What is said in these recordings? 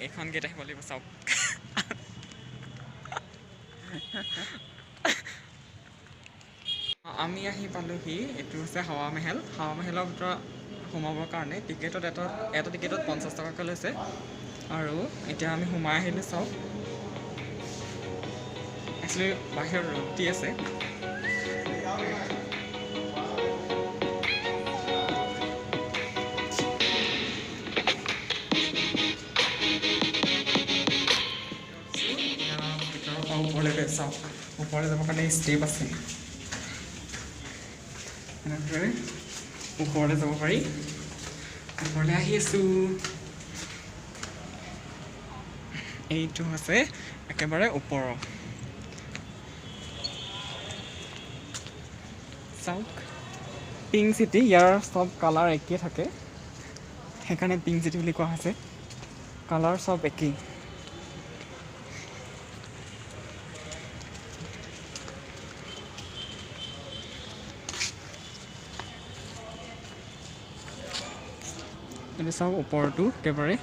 এইখন গেট আহিব লাগিব চাওক আমি আহি পালোহি এইটো হৈছে হাৱা মেহেলৰ ভিতৰত সোমাবৰ কাৰণে টিকেটত এটা টিকেটত 50 টকাকৈ লৈছে আৰু এতিয়া আমি সোমাই আহিলোঁ চাওক একচুৱেলি বাহিৰত ৰ'দ দি আছে ওপৰলৈ গৈ চাওক ওপৰলৈ যাবৰ কাৰণে ষ্টেপ আছে এনেদৰে ওপৰলৈ যাব পাৰি ওপৰলৈ আহি আছোঁ এইটো হৈছে একেবাৰে ওপৰ চাওক পিংক চিটি ইয়াৰ চব কালাৰ একেই থাকে সেইকাৰণে পিংক চিটি বুলি কোৱা হৈছে কালাৰ চব একেই এইটো চাওক ওপৰটো একেবাৰে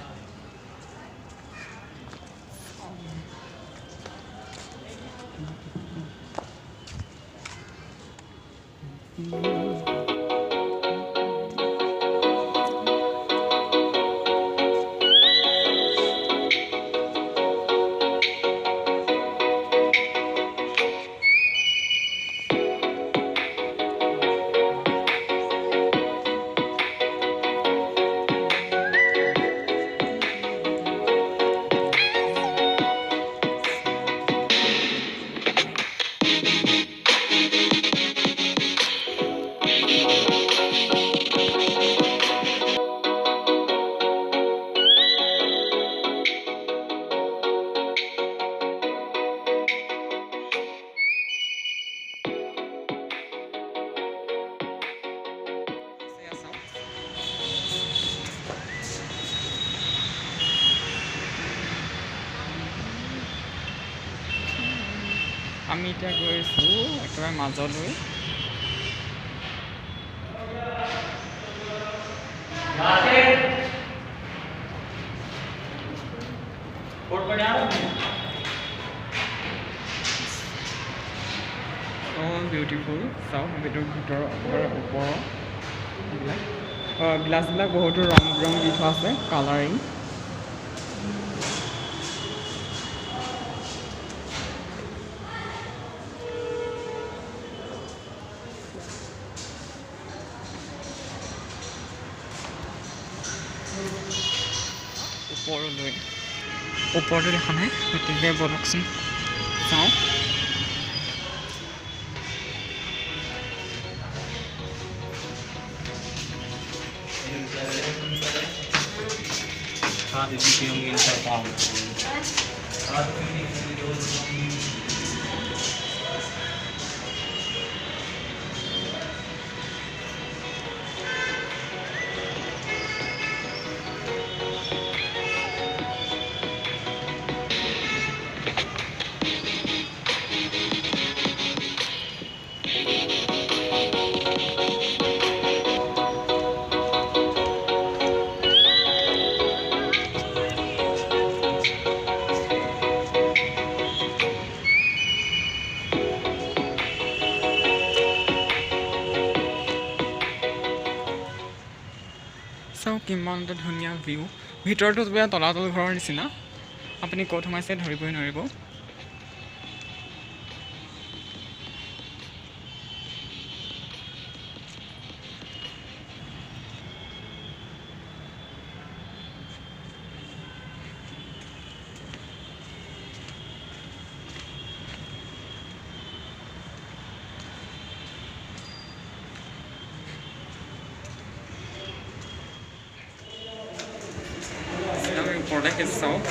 আমি এতিয়া গৈ আছোঁ একেবাৰে মাজলৈ বিউটিফুল চাওক ভিতৰৰ ওপৰৰ গ্লাছবিলাক বহুতো ৰং দি থোৱা আছে কালাৰিং ওপৰলৈ দেখা নাই গতিকে বলকচোন চাওঁ চাওক কিমান এটা ধুনীয়া ভিউ ভিতৰতো তলাতল ঘৰৰ নিচিনা আপুনি ক'ত সোমাইছে ধৰিবই নোৱাৰিব ওপৰলৈ আহি চাওক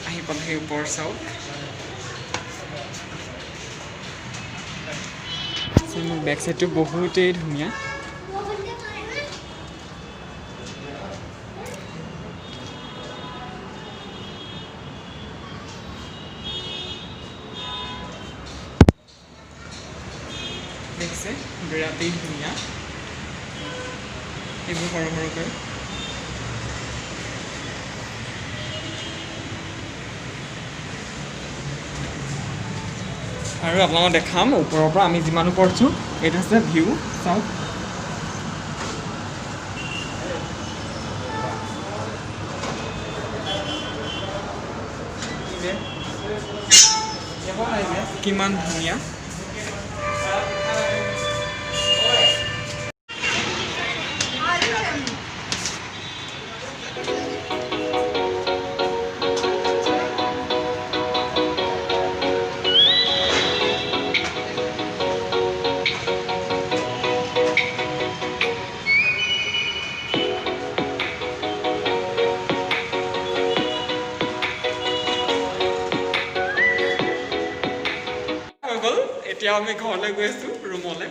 আহি পালেহি ওপৰ চাওক মোৰ বেক চাইডটো বহুতেই ধুনীয়া বিৰাটেই ধুনীয়া এইবোৰ সৰু সৰুকৈ আৰু আপোনালোকক দেখাম ওপৰৰ পৰা আমি যিমান ওপৰত আছোঁ এইটো হৈছে ভিউ চাওক কিমান ধুনীয়া হৈ গ'ল এতিয়া আমি ঘৰলৈ গৈ আছোঁ ৰুমলৈ